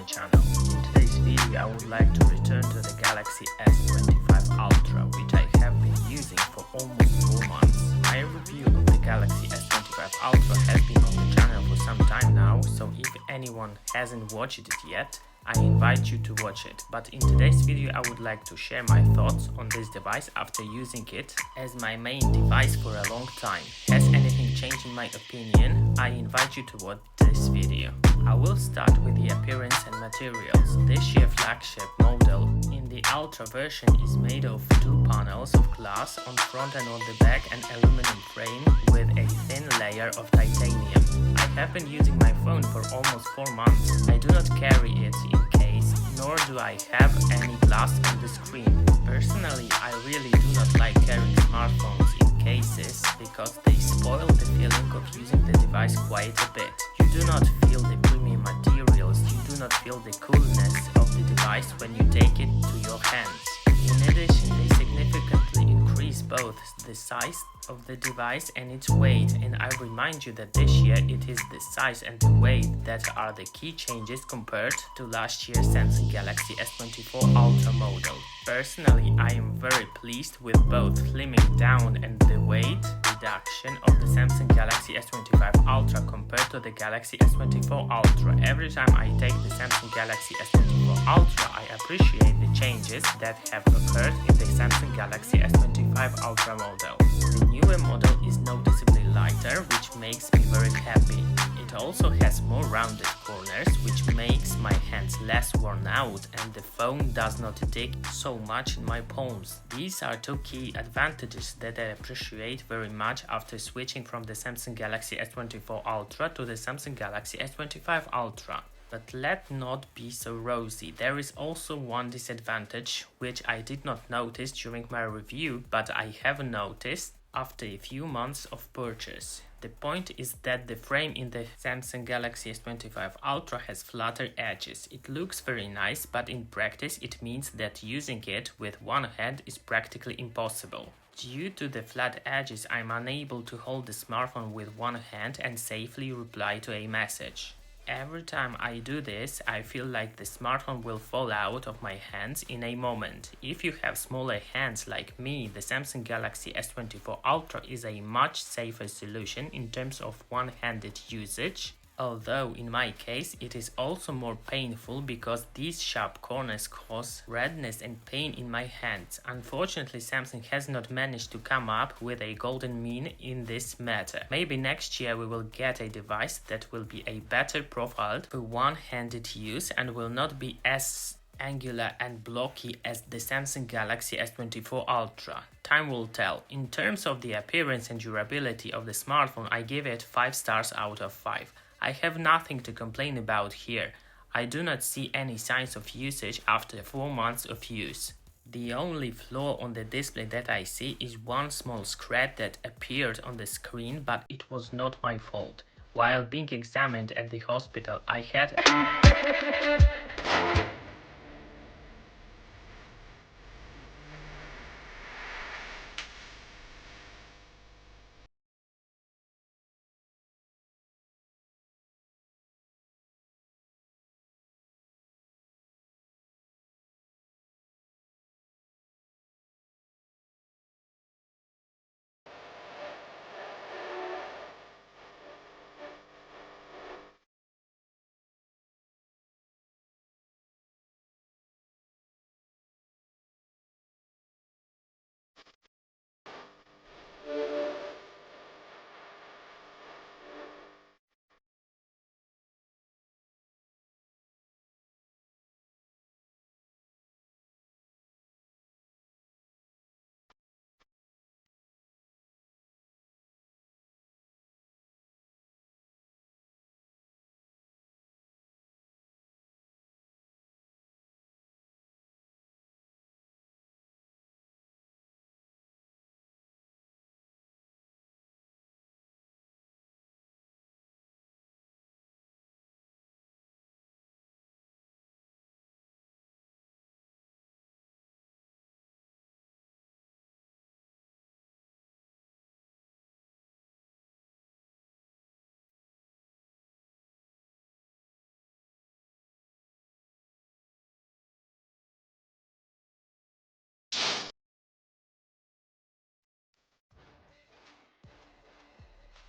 channel. In today's video I would like to return to the Galaxy S25 Ultra, which I have been using for almost 4 months. My review of the Galaxy S25 Ultra has been on the channel for some time now, so if anyone hasn't watched it yet, I invite you to watch it. But in today's video I would like to share my thoughts on this device after using it as my main device for a long time. Has anything changed in my opinion? I invite you to watch this video. I will start with the appearance and materials. This year flagship model in the Ultra version is made of 2 panels of glass on front and on the back, an aluminum frame with a thin layer of titanium. I have been using my phone for almost 4 months. I do not carry it in case, nor do I have any glass on the screen. Personally, I really do not like carrying smartphones in cases because they spoil the feeling of using the device quite a bit. You do not feel the premium materials, you do not feel the coolness of the device when you take it to your hands. In addition, they significantly increase both the size of the device and its weight, and I remind you that this year it is the size and the weight that are the key changes compared to last year's Samsung Galaxy S24 Ultra model. Personally, I am very pleased with both slimming down and the weight reduction of the Samsung Galaxy S25 Ultra compared to the Galaxy S24 Ultra. Every time I take the Samsung Galaxy S24 Ultra, I appreciate the changes that have occurred in the Samsung Galaxy S25 Ultra model. The newer model is noticeably lighter, which makes me very happy. It also has more rounded corners, which makes my hands less worn out and the phone does not dig so much in my palms. These are 2 key advantages that I appreciate very much after switching from the Samsung Galaxy S24 Ultra to the Samsung Galaxy S25 Ultra. But let not be so rosy. There is also one disadvantage which I did not notice during my review, but I have noticed after a few months of purchase. The point is that the frame in the Samsung Galaxy S25 Ultra has flatter edges. It looks very nice, but in practice it means that using it with one hand is practically impossible. Due to the flat edges, I'm unable to hold the smartphone with one hand and safely reply to a message. Every time I do this, I feel like the smartphone will fall out of my hands in a moment. If you have smaller hands like me, the Samsung Galaxy S24 Ultra is a much safer solution in terms of one-handed usage. Although in my case it is also more painful because these sharp corners cause redness and pain in my hands. Unfortunately, Samsung has not managed to come up with a golden mean in this matter. Maybe next year we will get a device that will be a better profiled for one-handed use and will not be as angular and blocky as the Samsung Galaxy S24 Ultra. Time will tell. In terms of the appearance and durability of the smartphone, I give it 5 stars out of 5. I have nothing to complain about here. I do not see any signs of usage after 4 months of use. The only flaw on the display that I see is one small scratch that appeared on the screen, but it was not my fault. While being examined at the hospital, I had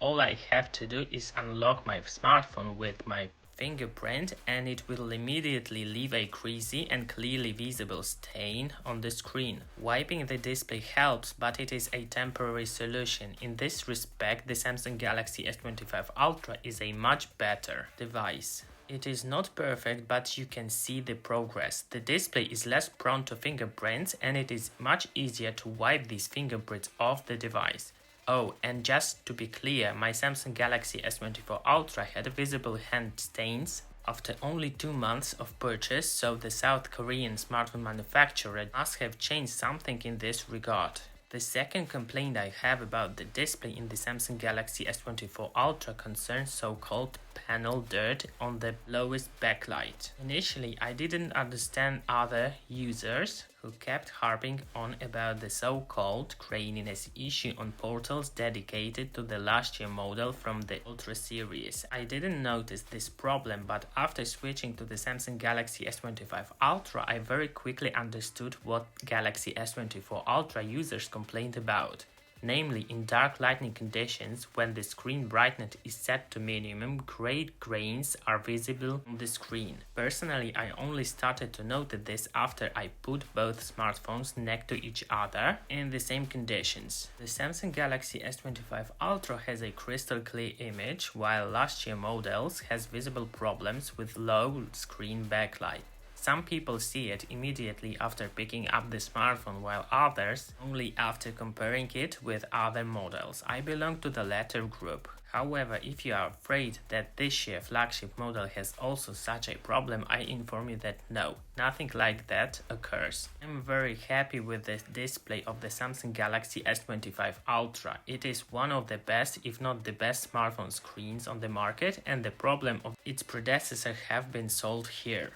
all I have to do is unlock my smartphone with my fingerprint and it will immediately leave a greasy and clearly visible stain on the screen. Wiping the display helps, but it is a temporary solution. In this respect, the Samsung Galaxy S25 Ultra is a much better device. It is not perfect, but you can see the progress. The display is less prone to fingerprints and it is much easier to wipe these fingerprints off the device. Oh, and just to be clear, my Samsung Galaxy S24 Ultra had visible hand stains after only 2 months of purchase, so the South Korean smartphone manufacturer must have changed something in this regard. The second complaint I have about the display in the Samsung Galaxy S24 Ultra concerns so-called panel dirt on the lowest backlight. Initially, I didn't understand other users who kept harping on about the so-called graininess issue on portals dedicated to the last year model from the Ultra series. I didn't notice this problem, but after switching to the Samsung Galaxy S25 Ultra, I very quickly understood what Galaxy S24 Ultra users complained about. Namely, in dark lighting conditions, when the screen brightness is set to minimum, gray grains are visible on the screen. Personally, I only started to notice this after I put both smartphones next to each other in the same conditions. The Samsung Galaxy S25 Ultra has a crystal clear image, while last year models has visible problems with low screen backlight. Some people see it immediately after picking up the smartphone, while others only after comparing it with other models. I belong to the latter group. However, if you are afraid that this year flagship model has also such a problem, I inform you that no, nothing like that occurs. I'm very happy with the display of the Samsung Galaxy S25 Ultra. It is one of the best, if not the best smartphone screens on the market, and the problem of its predecessor have been solved here.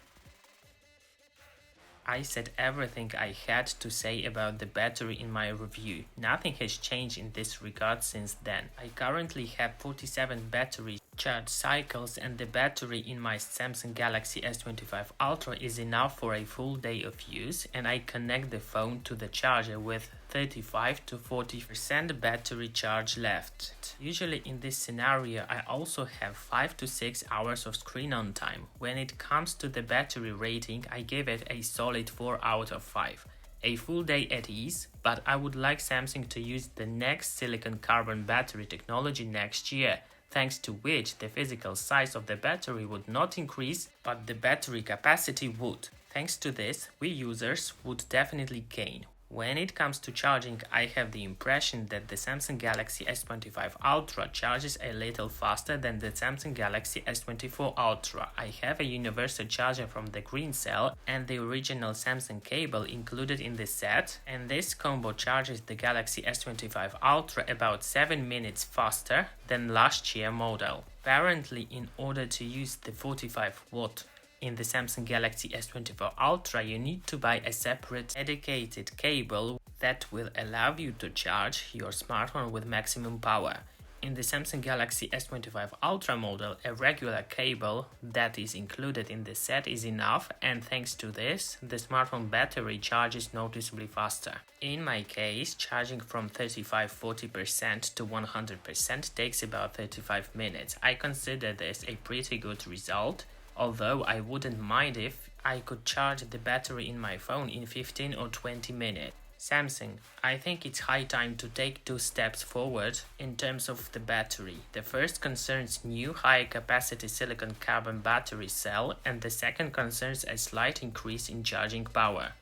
I said everything I had to say about the battery in my review. Nothing has changed in this regard since then. I currently have 47 battery charge cycles and the battery in my Samsung Galaxy S25 Ultra is enough for a full day of use, and I connect the phone to the charger with 35 to 40% battery charge left. Usually in this scenario I also have 5 to 6 hours of screen on time. When it comes to the battery rating, I give it a solid 4 out of 5. A full day at ease, but I would like Samsung to use the next silicon carbon battery technology next year, thanks to which the physical size of the battery would not increase, but the battery capacity would. Thanks to this, we users would definitely gain. When it comes to charging, I have the impression that the Samsung Galaxy S25 Ultra charges a little faster than the Samsung Galaxy S24 Ultra. I have a universal charger from the green cell and the original Samsung cable included in the set, and this combo charges the Galaxy S25 Ultra about 7 minutes faster than last year model. Apparently, in order to use the 45 watt in the Samsung Galaxy S24 Ultra, you need to buy a separate dedicated cable that will allow you to charge your smartphone with maximum power. In the Samsung Galaxy S25 Ultra model, a regular cable that is included in the set is enough, and thanks to this, the smartphone battery charges noticeably faster. In my case, charging from 35-40% to 100% takes about 35 minutes. I consider this a pretty good result, although I wouldn't mind if I could charge the battery in my phone in 15 or 20 minutes. Samsung, I think it's high time to take 2 steps forward in terms of the battery. The first concerns new high-capacity silicon carbon battery cell, and the second concerns a slight increase in charging power.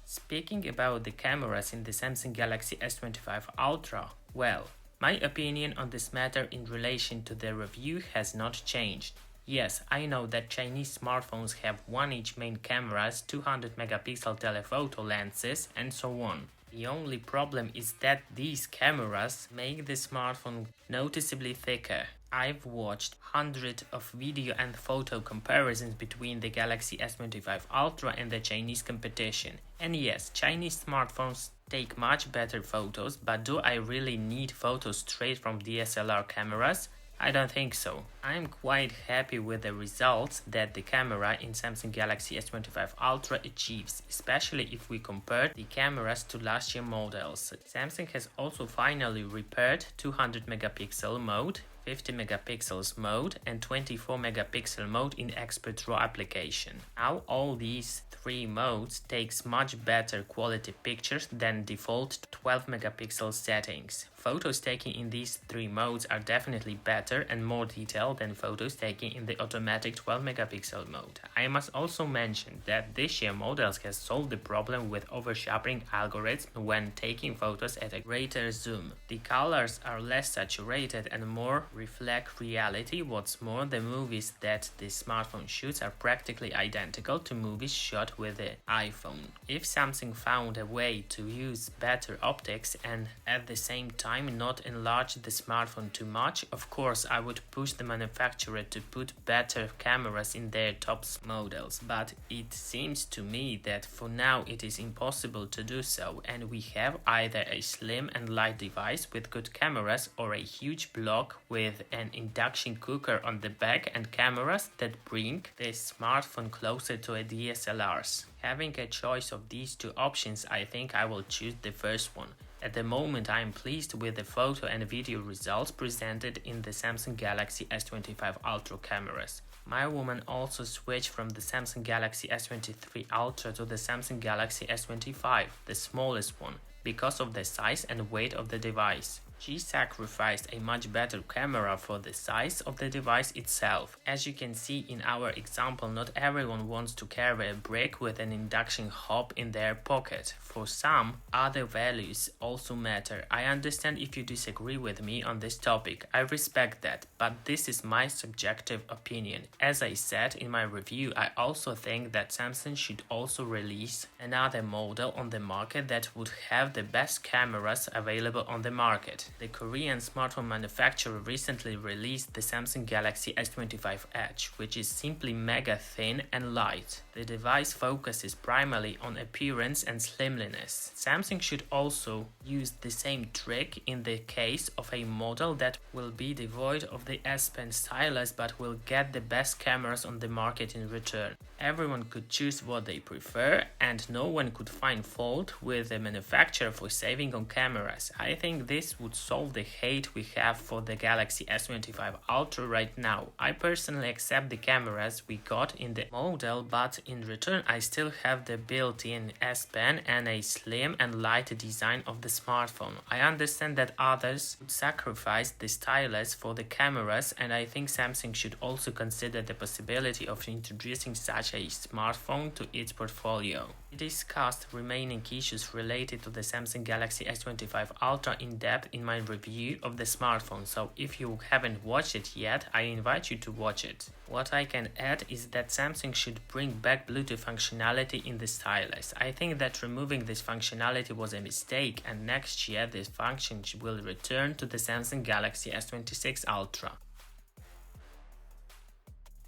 Speaking about the cameras in the Samsung Galaxy S25 Ultra, well, my opinion on this matter in relation to the review has not changed. Yes, I know that Chinese smartphones have 1 each main cameras, 200 megapixel telephoto lenses, and so on. The only problem is that these cameras make the smartphone noticeably thicker. I've watched hundreds of video and photo comparisons between the Galaxy S25 Ultra and the Chinese competition. And yes, Chinese smartphones take much better photos, but do I really need photos straight from DSLR cameras? I don't think so. I'm quite happy with the results that the camera in Samsung Galaxy S25 Ultra achieves, especially if we compare the cameras to last year models. Samsung has also finally repaired 200 megapixel mode, 50 megapixels mode and 24 megapixel mode in expert RAW application. Now all these three modes takes much better quality pictures than default 12 megapixel settings. Photos taken in these three modes are definitely better and more detailed than photos taken in the automatic 12 megapixel mode. I must also mention that this year models has solved the problem with oversharpening algorithm when taking photos at a greater zoom. The colors are less saturated and more reflect reality. What's more, the movies that the smartphone shoots are practically identical to movies shot with the iPhone. If Samsung found a way to use better optics and at the same time not enlarge the smartphone too much, of course I would push the manufacturer to put better cameras in their top models, but it seems to me that for now it is impossible to do so, and we have either a slim and light device with good cameras or a huge block with an induction cooker on the back and cameras that bring the smartphone closer to a DSLRs. Having a choice of these two options, I think I will choose the first one. At the moment, I am pleased with the photo and video results presented in the Samsung Galaxy S25 Ultra cameras. My woman also switched from the Samsung Galaxy S23 Ultra to the Samsung Galaxy S25, the smallest one, because of the size and weight of the device. She sacrificed a much better camera for the size of the device itself. As you can see in our example, not everyone wants to carry a brick with an induction hob in their pocket. For some, other values also matter. I understand if you disagree with me on this topic. I respect that, but this is my subjective opinion. As I said in my review, I also think that Samsung should also release another model on the market that would have the best cameras available on the market. The Korean smartphone manufacturer recently released the Samsung Galaxy S25 Edge, which is simply mega thin and light. The device focuses primarily on appearance and slimliness. Samsung should also use the same trick in the case of a model that will be devoid of the S Pen stylus but will get the best cameras on the market in return. Everyone could choose what they prefer and no one could find fault with the manufacturer for saving on cameras. I think this would solve the hate we have for the Galaxy S25 Ultra right now. I personally accept the cameras we got in the model, but in return I still have the built-in S Pen and a slim and light design of the smartphone. I understand that others would sacrifice the stylus for the cameras, and I think Samsung should also consider the possibility of introducing such a smartphone to its portfolio. We discussed remaining issues related to the Samsung Galaxy S25 Ultra in depth in my review of the smartphone, so if you haven't watched it yet, I invite you to watch it. What I can add is that Samsung should bring back Bluetooth functionality in the stylus. I think that removing this functionality was a mistake, and next year this function will return to the Samsung Galaxy S26 Ultra.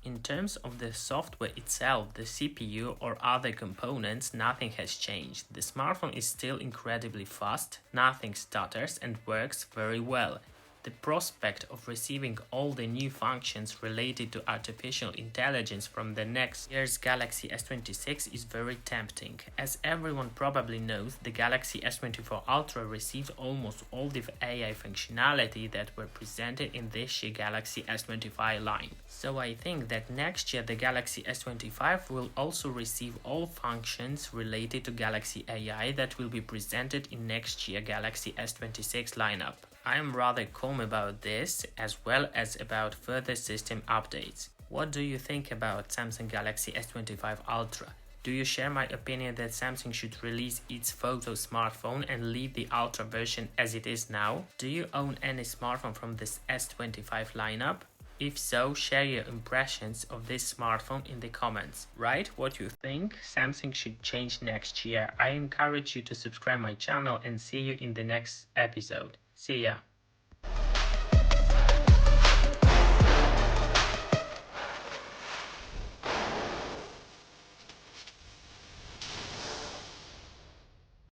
In terms of the software itself, the CPU or other components, nothing has changed. The smartphone is still incredibly fast, nothing stutters and works very well. The prospect of receiving all the new functions related to artificial intelligence from the next year's Galaxy S26 is very tempting. As everyone probably knows, the Galaxy S24 Ultra received almost all the AI functionality that were presented in this year's Galaxy S25 line. So I think that next year the Galaxy S25 will also receive all functions related to Galaxy AI that will be presented in next year's Galaxy S26 lineup. I am rather calm about this, as well as about further system updates. What do you think about Samsung Galaxy S25 Ultra? Do you share my opinion that Samsung should release its photo smartphone and leave the Ultra version as it is now? Do you own any smartphone from this S25 lineup? If so, share your impressions of this smartphone in the comments. Write what you think Samsung should change next year. I encourage you to subscribe my channel and see you in the next episode. See ya!